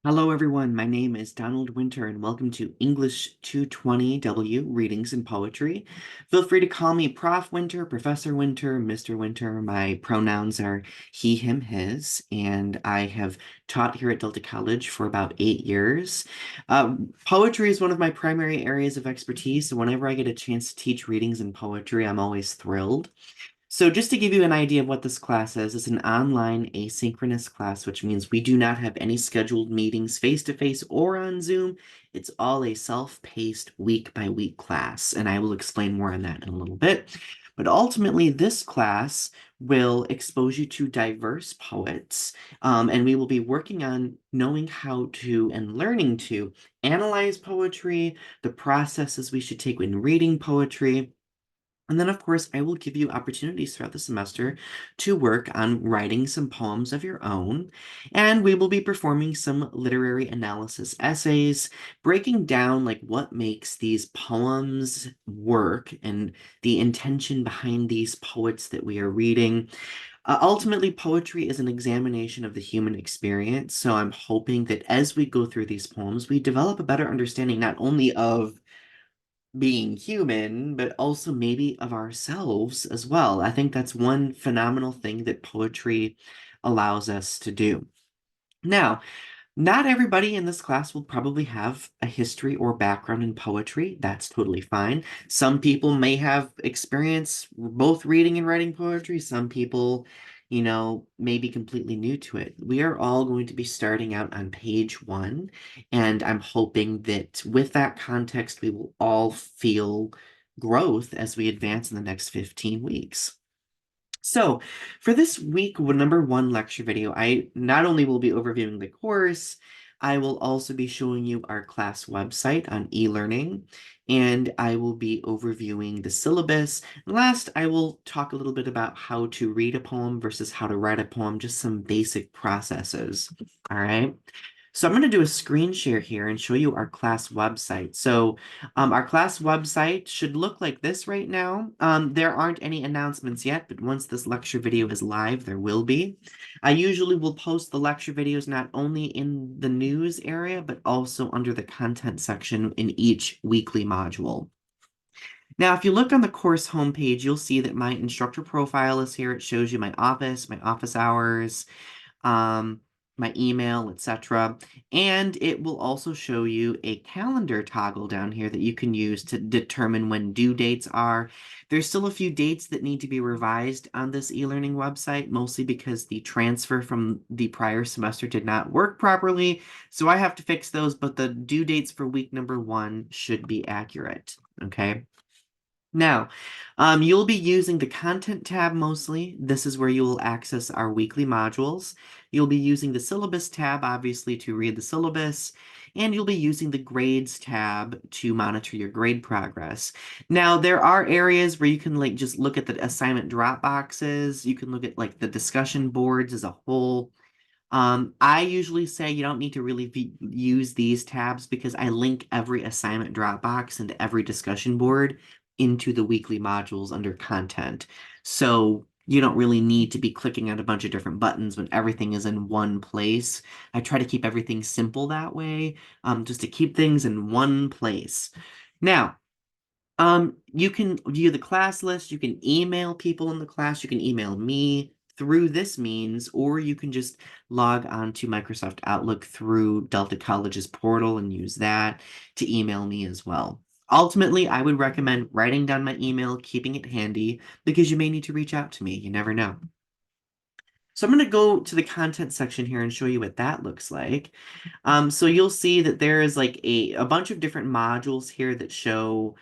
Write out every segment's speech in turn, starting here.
Hello, everyone. My name is Donald Winter, and welcome to English 220W Readings and Poetry. Feel free to call me Prof. Winter, Professor Winter, Mr. Winter. My pronouns are he, him, his, and I have taught here at Delta College for about 8 years. Poetry is one of my primary areas of expertise, so whenever I get a chance to teach readings and poetry, I'm always thrilled. So just to give you an idea of what this class is, it's an online asynchronous class, which means we do not have any scheduled meetings face-to-face or on Zoom. It's all a self-paced week-by-week class, and I will explain more on that in a little bit. But ultimately, this class will expose you to diverse poets, and we will be working on knowing how to and learning to analyze poetry, the processes we should take when reading poetry, and then, of course, I will give you opportunities throughout the semester to work on writing some poems of your own. And we will be performing some literary analysis essays, breaking down like what makes these poems work and the intention behind these poets that we are reading. Ultimately, poetry is an examination of the human experience. So I'm hoping that as we go through these poems, we develop a better understanding not only of being human, but also maybe of ourselves as well. I think that's one phenomenal thing that poetry allows us to do. Now, not everybody in this class will probably have a history or background in poetry. That's totally fine. Some people may have experience both reading and writing poetry. Some people, may be completely new to it. We are all going to be starting out on page one, and I'm hoping that with that context, we will all feel growth as we advance in the next 15 weeks. So, for this week number one lecture video, I not only will be overviewing the course, I will also be showing you our class website on e-learning, and I will be overviewing the syllabus. Last, I will talk a little bit about how to read a poem versus how to write a poem, just some basic processes. All right. So I'm going to do a screen share here and show you our class website. So our class website should look like this right now. There aren't any announcements yet, but once this lecture video is live, there will be. I usually will post the lecture videos not only in the news area, but also under the content section in each weekly module. Now, if you look on the course homepage, you'll see that my instructor profile is here. It shows you my office hours, um, my email, etc. And it will also show you a calendar toggle down here that you can use to determine when due dates are. There's still a few dates that need to be revised on this e-learning website, mostly because the transfer from the prior semester did not work properly. So I have to fix those, but the due dates for week number one should be accurate. Okay. Now, you'll be using the Content tab mostly. This is where you will access our weekly modules. You'll be using the Syllabus tab, obviously, to read the syllabus, and you'll be using the Grades tab to monitor your grade progress. Now, there are areas where you can like just look at the assignment drop boxes. You can look at like the discussion boards as a whole. I usually say you don't need to really use these tabs because I link every assignment Dropbox and every discussion board into the weekly modules under content. So you don't really need to be clicking on a bunch of different buttons when everything is in one place. I try to keep everything simple that way, just to keep things in one place. Now, you can view the class list, you can email people in the class, you can email me through this means, or you can just log on to Microsoft Outlook through Delta College's portal and use that to email me as well. Ultimately, I would recommend writing down my email, keeping it handy, because you may need to reach out to me. You never know. So I'm going to go to the content section here and show you what that looks like. So you'll see that there is like a bunch of different modules here that show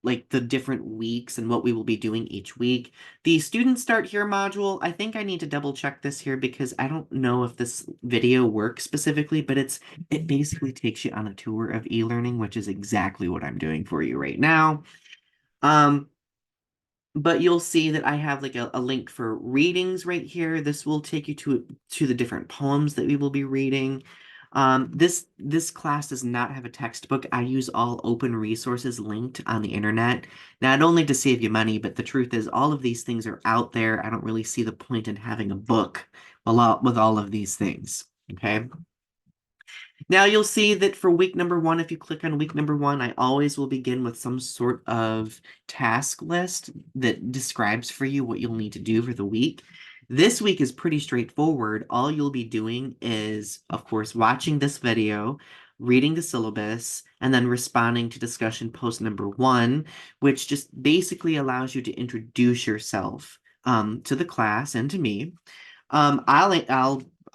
like the different weeks and what we will be doing each week. The Student Start Here module, I think I need to double check this here because I don't know if this video works specifically, but it basically takes you on a tour of e-learning, which is exactly what I'm doing for you right now. But you'll see that I have like a link for readings right here. This will take you to the different poems that we will be reading. This class does not have a textbook. I use all open resources linked on the internet, not only to save you money, but the truth is all of these things are out there. I don't really see the point in having a book with all of these things. Okay. Now you'll see that for week number one, if you click on week number one, I always will begin with some sort of task list that describes for you what you'll need to do for the week. This week is pretty straightforward. All you'll be doing is, of course, watching this video, reading the syllabus, and then responding to discussion post number one, which just basically allows you to introduce yourself to the class and to me.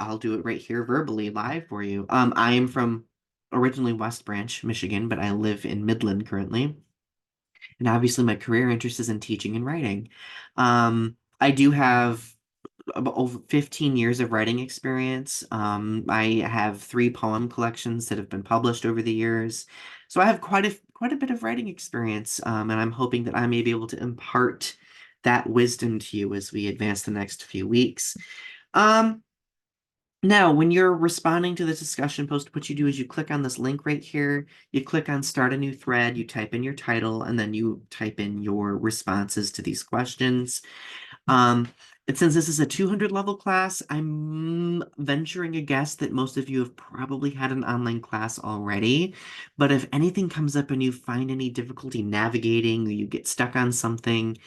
I'll do it right here verbally live for you. I am from originally West Branch, Michigan, but I live in Midland currently. And obviously my career interest is in teaching and writing. I do have about over 15 years of writing experience. I have 3 poem collections that have been published over the years. So I have quite a bit of writing experience, and I'm hoping that I may be able to impart that wisdom to you as we advance the next few weeks. Um, Now, when you're responding to this discussion post, what you do is you click on this link right here, you click on start a new thread, you type in your title, and then you type in your responses to these questions. Um, and since this is a 200 level class, I'm venturing a guess that most of you have probably had an online class already. But if anything comes up and you find any difficulty navigating, or you get stuck on something,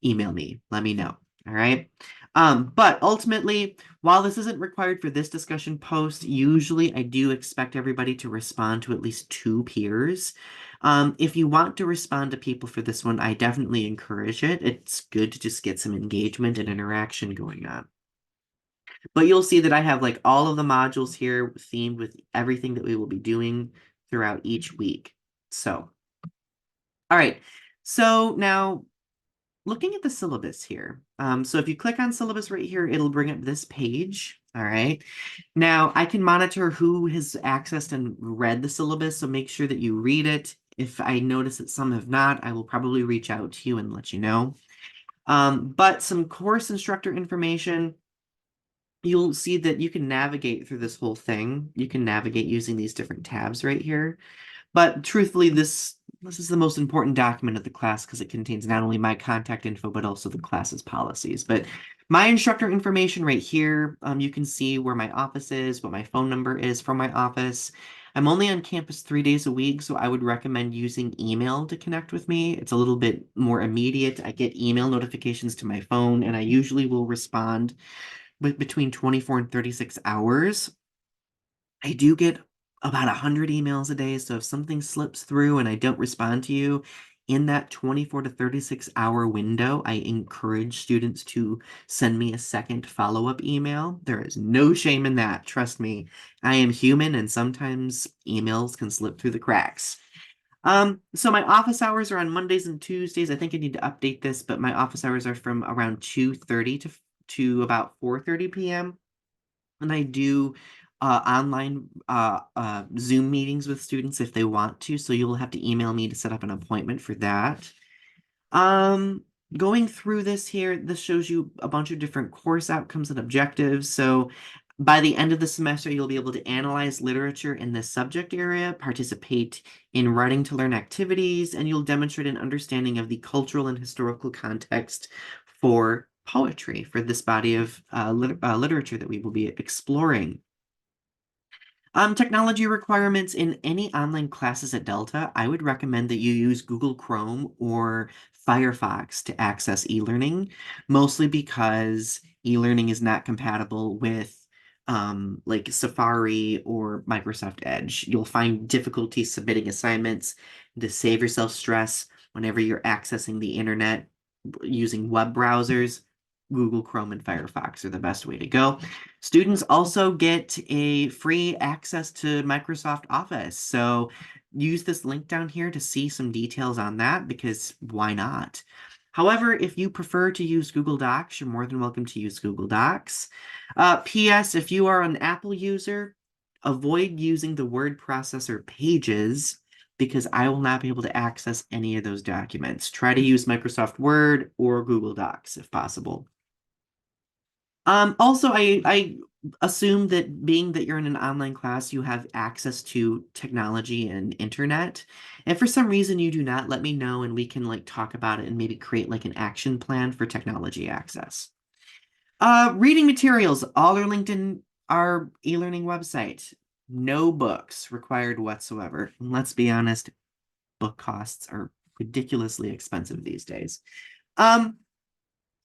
email me, let me know. All right. But ultimately, while this isn't required for this discussion post, usually I do expect everybody to respond to at least 2 peers. If you want to respond to people for this one, I definitely encourage it. It's good to just get some engagement and interaction going on. But you'll see that I have like all of the modules here themed with everything that we will be doing throughout each week. So, all right. So now looking at the syllabus here. So if you click on syllabus right here, it'll bring up this page. All right. Now I can monitor who has accessed and read the syllabus, so make sure that you read it. If I notice that some have not, I will probably reach out to you and let you know. But some course instructor information, you'll see that you can navigate through this whole thing. You can navigate using these different tabs right here. But truthfully, this is the most important document of the class because it contains not only my contact info, but also the class's policies. But my instructor information right here, you can see where my office is, what my phone number is from my office. I'm only on campus 3 days a week, so I would recommend using email to connect with me. It's a little bit more immediate. I get email notifications to my phone, and I usually will respond with between 24 and 36 hours. I do get about 100 emails a day, so if something slips through and I don't respond to you in that 24 to 36-hour window, I encourage students to send me a second follow-up email. There is no shame in that. Trust me, I am human and sometimes emails can slip through the cracks. So my office hours are on Mondays and Tuesdays. I think I need to update this, but my office hours are from around 2:30 to about 4:30 p.m. And I do online Zoom meetings with students if they want to, so you'll have to email me to set up an appointment for that. Um, Going through this here, this shows you a bunch of different course outcomes and objectives. So by the end of the semester, you'll be able to analyze literature in this subject area, participate in writing to learn activities, and you'll demonstrate an understanding of the cultural and historical context for poetry, for this body of literature that we will be exploring. Technology requirements in any online classes at Delta, I would recommend that you use Google Chrome or Firefox to access e-learning, mostly because e-learning is not compatible with like Safari or Microsoft Edge. You'll find difficulty submitting assignments. To save yourself stress whenever you're accessing the internet using web browsers, Google Chrome and Firefox are the best way to go. Students also get a free access to Microsoft Office. So use this link down here to see some details on that because why not? However, if you prefer to use Google Docs, you're more than welcome to use Google Docs. P.S. If you are an Apple user, avoid using the word processor Pages because I will not be able to access any of those documents. Try to use Microsoft Word or Google Docs if possible. Also, I assume that being that you're in an online class, you have access to technology and internet. And for some reason you do not, let me know and we can like talk about it and maybe create like an action plan for technology access. Reading materials, all are linked in our e-learning website. No books required whatsoever. And let's be honest, book costs are ridiculously expensive these days. Um,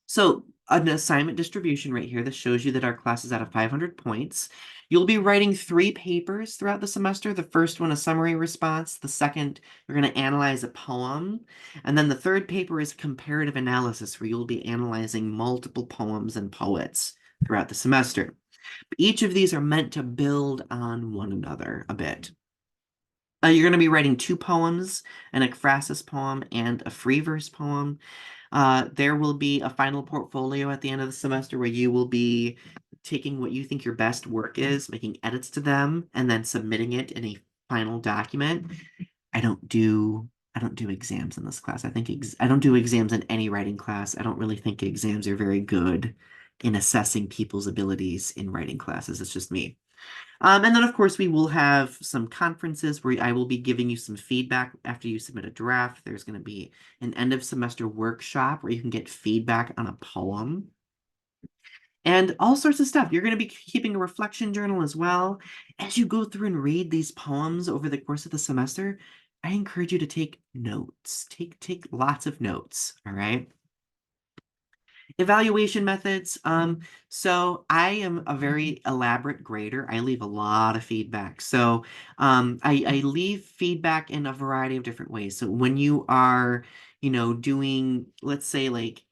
so an assignment distribution right here, this shows you that our class is out of 500 points. You'll be writing 3 papers throughout the semester. The first one, a summary response. The second, you're going to analyze a poem. And then the third paper is comparative analysis, where you'll be analyzing multiple poems and poets throughout the semester. Each of these are meant to build on one another a bit. You're going to be writing 2 poems, an ekphrasis poem and a free verse poem. There will be a final portfolio at the end of the semester where you will be taking what you think your best work is, making edits to them, and then submitting it in a final document. I don't do exams in this class. I don't do exams in any writing class. I don't really think exams are very good in assessing people's abilities in writing classes. It's just me. And then, of course, we will have some conferences where I will be giving you some feedback after you submit a draft. There's going to be an end of semester workshop where you can get feedback on a poem and all sorts of stuff. You're going to be keeping a reflection journal as well. As you go through and read these poems over the course of the semester, I encourage you to take notes. Take lots of notes, all right? Evaluation methods. So I am a very elaborate grader. I leave a lot of feedback. So I leave feedback in a variety of different ways. So when you are, doing, let's say like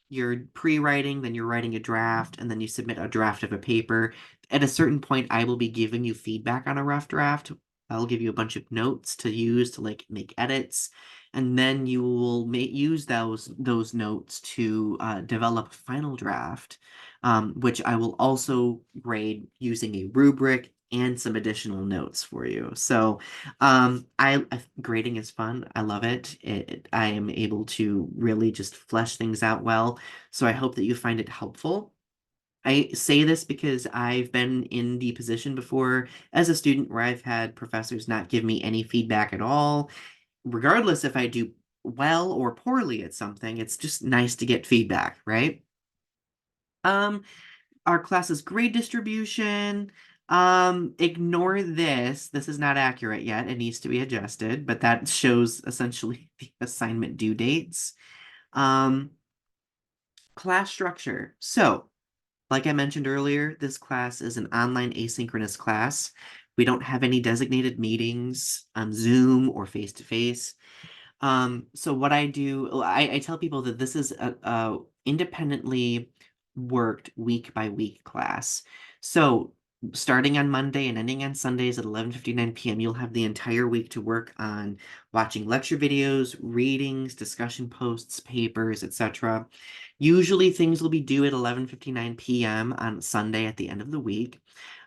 you're pre-writing, then you're writing a draft, and then you submit a draft of a paper. At a certain point, I will be giving you feedback on a rough draft. I'll give you a bunch of notes to use to like make edits, and then you will use those notes to develop a final draft, which I will also grade using a rubric and some additional notes for you. So grading is fun. I love it. I am able to really just flesh things out well. So I hope that you find it helpful. I say this because I've been in the position before as a student where I've had professors not give me any feedback at all, regardless if I do well or poorly at something. It's just nice to get feedback, right? Um, our class's grade distribution. Ignore this. This is not accurate yet. It needs to be adjusted, but that shows essentially the assignment due dates. Um, Class structure. So, like I mentioned earlier, this class is an online asynchronous class. We don't have any designated meetings on Zoom or face-to-face. So what I do, I tell people that this is a independently worked week by week class. So starting on Monday and ending on Sundays at 11:59 p.m., you'll have the entire week to work on watching lecture videos, readings, discussion posts, papers, etc. Usually things will be due at 11:59 p.m. on Sunday at the end of the week.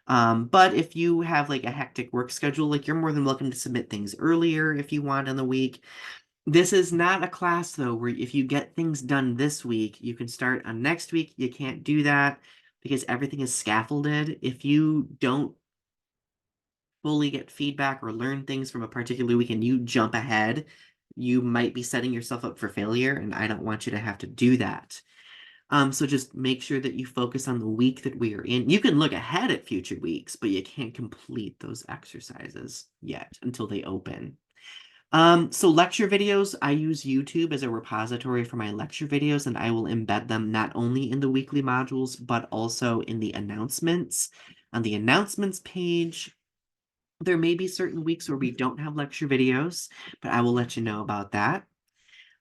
But if you have like a hectic work schedule, like you're more than welcome to submit things earlier if you want in the week. This is not a class, though, where if you get things done this week, you can start on next week. You can't do that because everything is scaffolded. If you don't fully get feedback or learn things from a particular week and you jump ahead, you might be setting yourself up for failure, and I don't want you to have to do that. So just make sure that you focus on the week that we are in. You can look ahead at future weeks, but you can't complete those exercises yet until they open. So lecture videos, I use YouTube as a repository for my lecture videos, and I will embed them not only in the weekly modules, but also in the announcements. On the announcements page, there may be certain weeks where we don't have lecture videos, but I will let you know about that.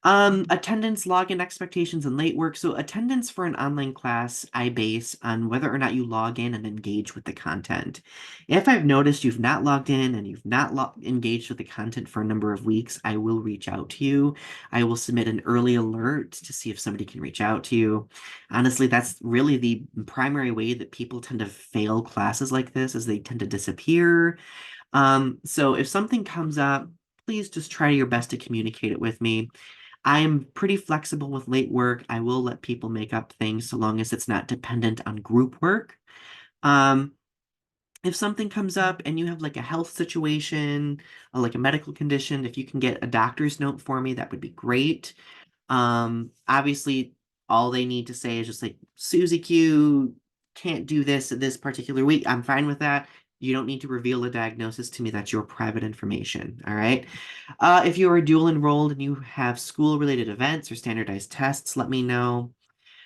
Attendance, login expectations, and late work. So attendance for an online class, I base on whether or not you log in and engage with the content. If I've noticed you've not logged in and you've not engaged with the content for a number of weeks, I will reach out to you. I will submit an early alert to see if somebody can reach out to you. Honestly, that's really the primary way that people tend to fail classes like this, is they tend to disappear. So if something comes up, please just try your best to communicate it with me. I'm pretty flexible with late work. I will let people make up things so long as it's not dependent on group work. Um, if something comes up and you have like a health situation, or like a medical condition, if you can get a doctor's note for me, that would be great. Obviously, all they need to say is just like, Susie Q can't do this particular week. I'm fine with that. You don't need to reveal a diagnosis to me. That's your private information. All right. If you are dual enrolled and you have school-related events or standardized tests, let me know.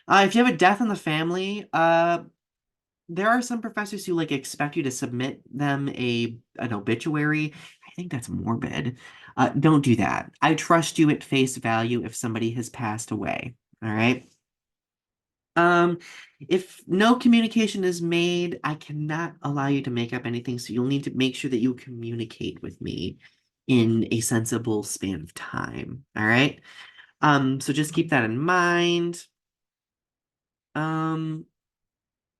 If you have a death in the family, there are some professors who like expect you to submit them an obituary. I think that's morbid. Don't do that. I trust you at face value if somebody has passed away. All right. Um, if no communication is made, I cannot allow you to make up anything, so you'll need to make sure that you communicate with me in a sensible span of time. All right. So just keep that in mind. Um,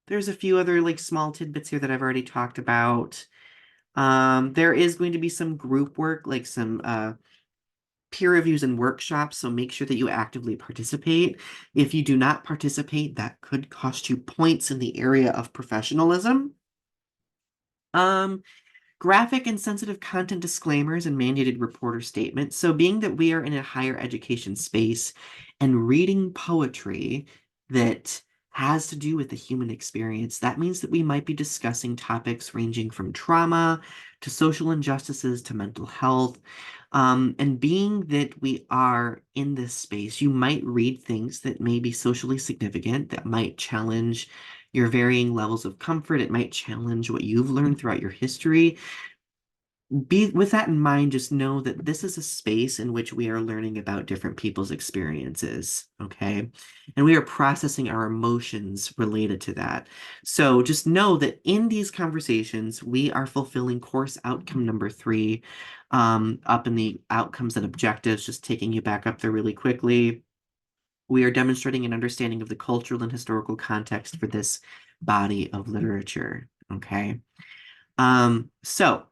there's a few other like small tidbits here that I've already talked about. There is going to be some group work, like some peer reviews and workshops, so make sure that you actively participate. If you do not participate, that could cost you points in the area of professionalism. Um, Graphic and sensitive content disclaimers and mandated reporter statements. So, being that we are in a higher education space and reading poetry that has to do with the human experience, that means that we might be discussing topics ranging from trauma to social injustices to mental health. And being that we are in this space, you might read things that may be socially significant, that might challenge your varying levels of comfort. It might challenge what you've learned throughout your history. Be with that in mind, just know that this is a space in which we are learning about different people's experiences, okay? And we are processing our emotions related to that. So just know that in these conversations, we are fulfilling course outcome number 3, up in the outcomes and objectives, just taking you back up there really quickly. We are demonstrating an understanding of the cultural and historical context for this body of literature, okay? So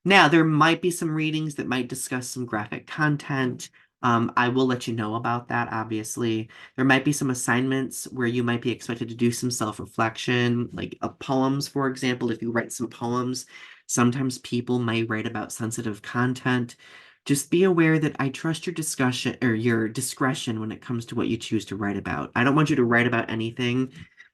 now there might be some readings that might discuss some graphic content. I will let you know about that, obviously. There might be some assignments where you might be expected to do some self-reflection, like poems, for example. If you write some poems, sometimes people might write about sensitive content. Just be aware that I trust your discussion or your discretion when it comes to what you choose to write about. I don't want you to write about anything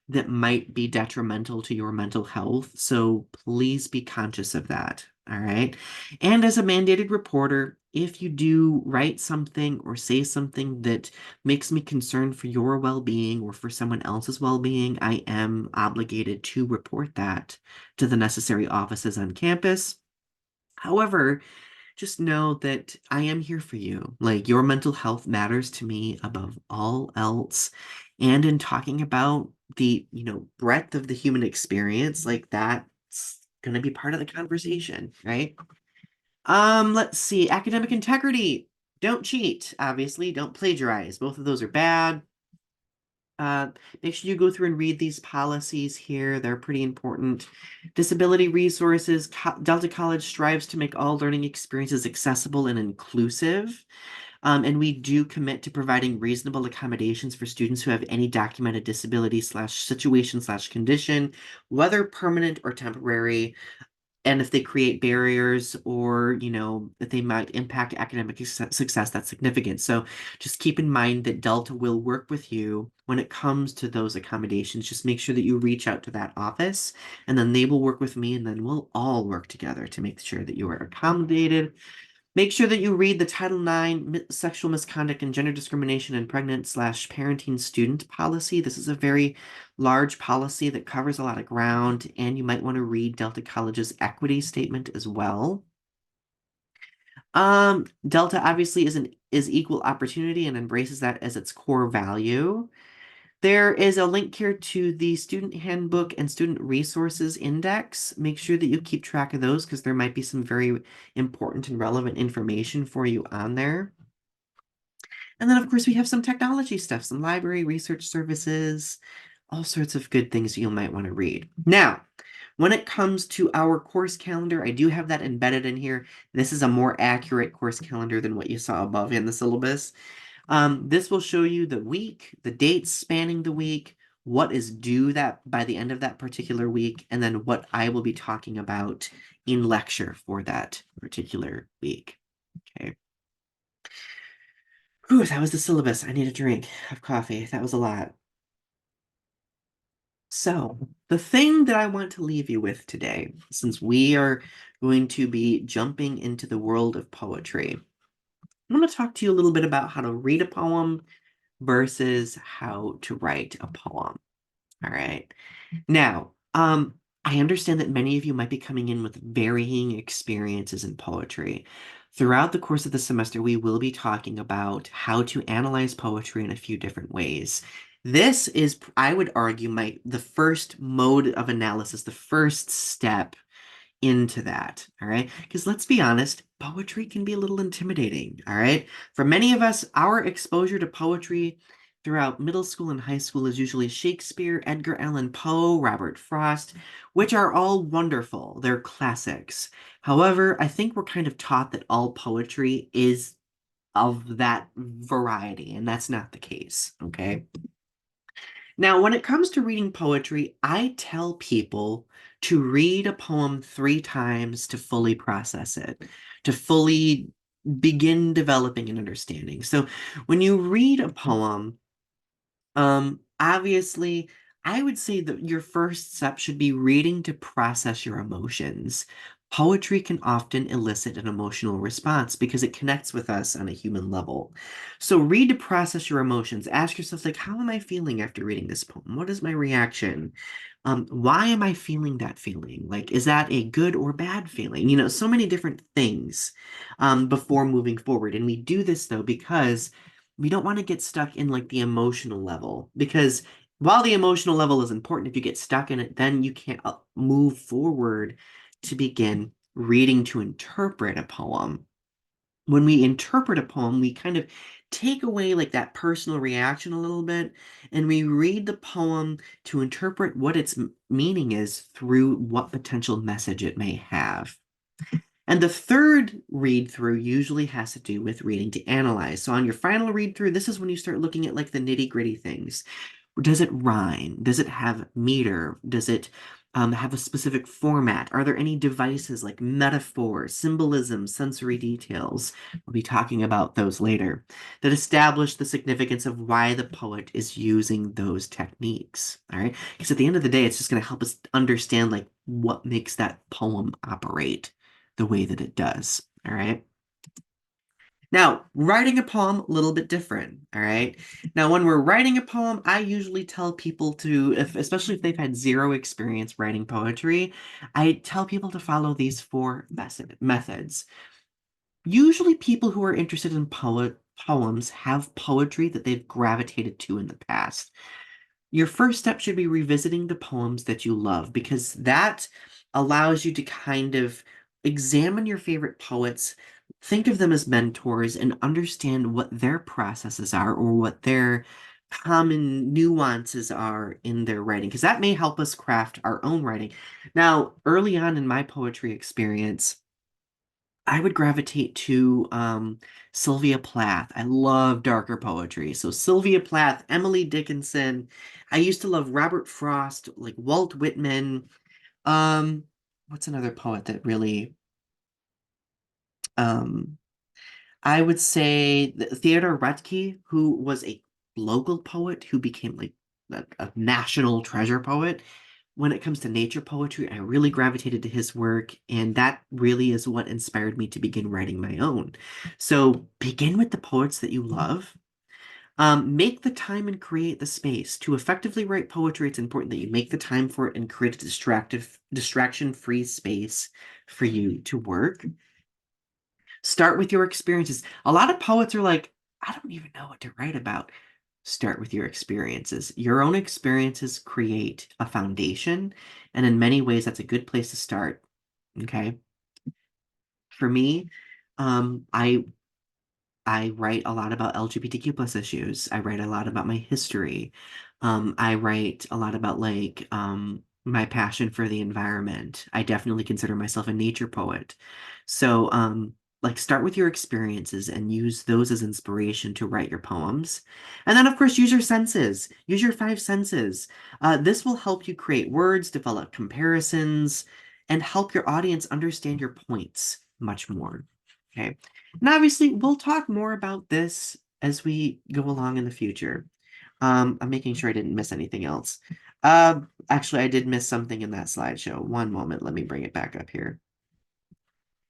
that might be detrimental to your mental health. So please be conscious of that. All right. And as a mandated reporter, if you do write something or say something that makes me concerned for your well being or for someone else's well being, I am obligated to report that to the necessary offices on campus. However, just know that I am here for you. Like, your mental health matters to me above all else. And in talking about the, breadth of the human experience, like that's going to be part of the conversation, right? Let's see. Academic integrity. Don't cheat, obviously. Don't plagiarize. Both of those are bad. Uh, Make sure you go through and read these policies here. They're pretty important. Disability resources. Delta College strives to make all learning experiences accessible and inclusive. And we do commit to providing reasonable accommodations for students who have any documented disability slash situation slash condition, whether permanent or temporary. And if they create barriers or, that they might impact academic success, that's significant. So just keep in mind that Delta will work with you when it comes to those accommodations. Just make sure that you reach out to that office and then they will work with me and then we'll all work together to make sure that you are accommodated. Make sure that you read the Title IX Sexual Misconduct and Gender Discrimination in Pregnant slash Parenting Student Policy. This is a very large policy that covers a lot of ground, and you might want to read Delta College's equity statement as well. Delta obviously is equal opportunity and embraces that as its core value. There is a link here to the Student Handbook and Student Resources Index. Make sure that you keep track of those because there might be some very important and relevant information for you on there. And then, of course, we have some technology stuff, some library research services, all sorts of good things you might want to read. Now, when it comes to our course calendar, I do have that embedded in here. This is a more accurate course calendar than what you saw above in the syllabus. This will show you the week, the dates spanning the week, what is due that by the end of that particular week, and then what I will be talking about in lecture for that particular week. Okay. Whew, that was the syllabus. I need a drink of coffee. That was a lot. So, the thing that I want to leave you with today, since we are going to be jumping into the world of poetry, I'm going to talk to you a little bit about how to read a poem versus how to write a poem. All right. Now, I understand that many of you might be coming in with varying experiences in poetry. Throughout the course of the semester, we will be talking about how to analyze poetry in a few different ways. This is, I would argue, the first mode of analysis, the first step into that, all right? Because let's be honest, poetry can be a little intimidating, all right? For many of us, our exposure to poetry throughout middle school and high school is usually Shakespeare, Edgar Allan Poe, Robert Frost, which are all wonderful. They're classics. However, I think we're kind of taught that all poetry is of that variety, and that's not the case, okay? Now, when it comes to reading poetry, I tell people to read a poem 3 times to fully process it, to fully begin developing an understanding. So when you read a poem, obviously, I would say that your first step should be reading to process your emotions. Poetry can often elicit an emotional response because it connects with us on a human level. So read to process your emotions. Ask yourself, like, how am I feeling after reading this poem? What is my reaction? Why am I feeling that feeling? Like, is that a good or bad feeling? You know, so many different things before moving forward. And we do this though because we don't want to get stuck in like the emotional level because while the emotional level is important, if you get stuck in it, then you can't move forward to begin reading to interpret a poem. When we interpret a poem, we kind of take away like that personal reaction a little bit and we read the poem to interpret what its meaning is through what potential message it may have. And the third read through usually has to do with reading to analyze. So on your final read through, this is when you start looking at like the nitty gritty things. Does it rhyme? Does it have meter? Does it have a specific format? Are there any devices like metaphor, symbolism, sensory details? We'll be talking about those later that establish the significance of why the poet is using those techniques. All right. Because at the end of the day, it's just going to help us understand like what makes that poem operate the way that it does. All right. Now, writing a poem, a little bit different, all right? Now, when we're writing a poem, I usually tell people to, especially if they've had zero experience writing poetry, I tell people to follow these four methods. Usually, people who are interested in poems have poetry that they've gravitated to in the past. Your first step should be revisiting the poems that you love because that allows you to kind of examine your favorite poets, think of them as mentors, and understand what their processes are or what their common nuances are in their writing, because that may help us craft our own writing. Now, early on in my poetry experience, I would gravitate to Sylvia Plath. I love darker poetry. So Sylvia Plath, Emily Dickinson. I used to love Robert Frost, like Walt Whitman. Um, what's another poet that really um I would say Theodore Roethke, who was a local poet who became like a national treasure poet. When it comes to nature poetry, I really gravitated to his work, and that really is what inspired me to begin writing my own. So begin with the poets that you love. Make the time and create the space. To effectively write poetry, it's important that you make the time for it and create a distraction-free space for you to work. Start with your experiences. A lot of poets are like, I don't even know what to write about. Start with your experiences. Your own experiences create a foundation, and in many ways, that's a good place to start. Okay. For me, I write a lot about LGBTQ plus issues. I write a lot about my history. I write a lot about like my passion for the environment. I definitely consider myself a nature poet. So like start with your experiences and use those as inspiration to write your poems. And then of course use your senses. Use your 5 senses. This will help you create words, develop comparisons, and help your audience understand your points much more. Okay. And obviously, we'll talk more about this as we go along in the future. I'm making sure I didn't miss anything else. Actually, I did miss something in that slideshow. One moment, let me bring it back up here.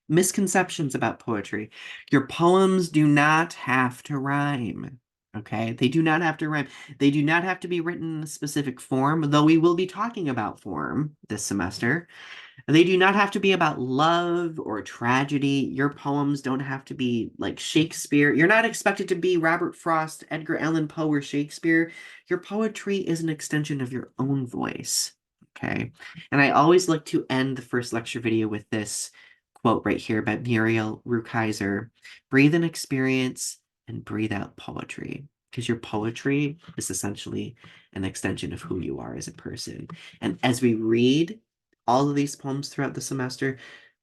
Misconceptions about poetry. Your poems do not have to rhyme. Okay, they do not have to rhyme. They do not have to be written in a specific form, though we will be talking about form this semester. They do not have to be about love or tragedy. Your poems don't have to be like Shakespeare. You're not expected to be Robert Frost, Edgar Allan Poe, or Shakespeare. Your poetry is an extension of your own voice. Okay. And I always like to end the first lecture video with this quote right here by Muriel Rukeyser: breathe in experience and breathe out poetry. Because your poetry is essentially an extension of who you are as a person. And as we read all of these poems throughout the semester,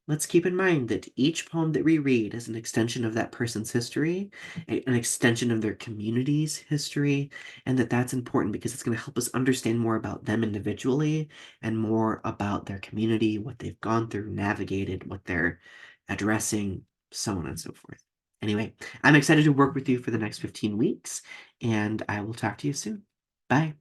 let's keep in mind that each poem that we read is an extension of that person's history, an extension of their community's history, and that's important because it's going to help us understand more about them individually and more about their community, what they've gone through, navigated, what they're addressing, so on and so forth. Anyway, I'm excited to work with you for the next 15 weeks, and I will talk to you soon. Bye.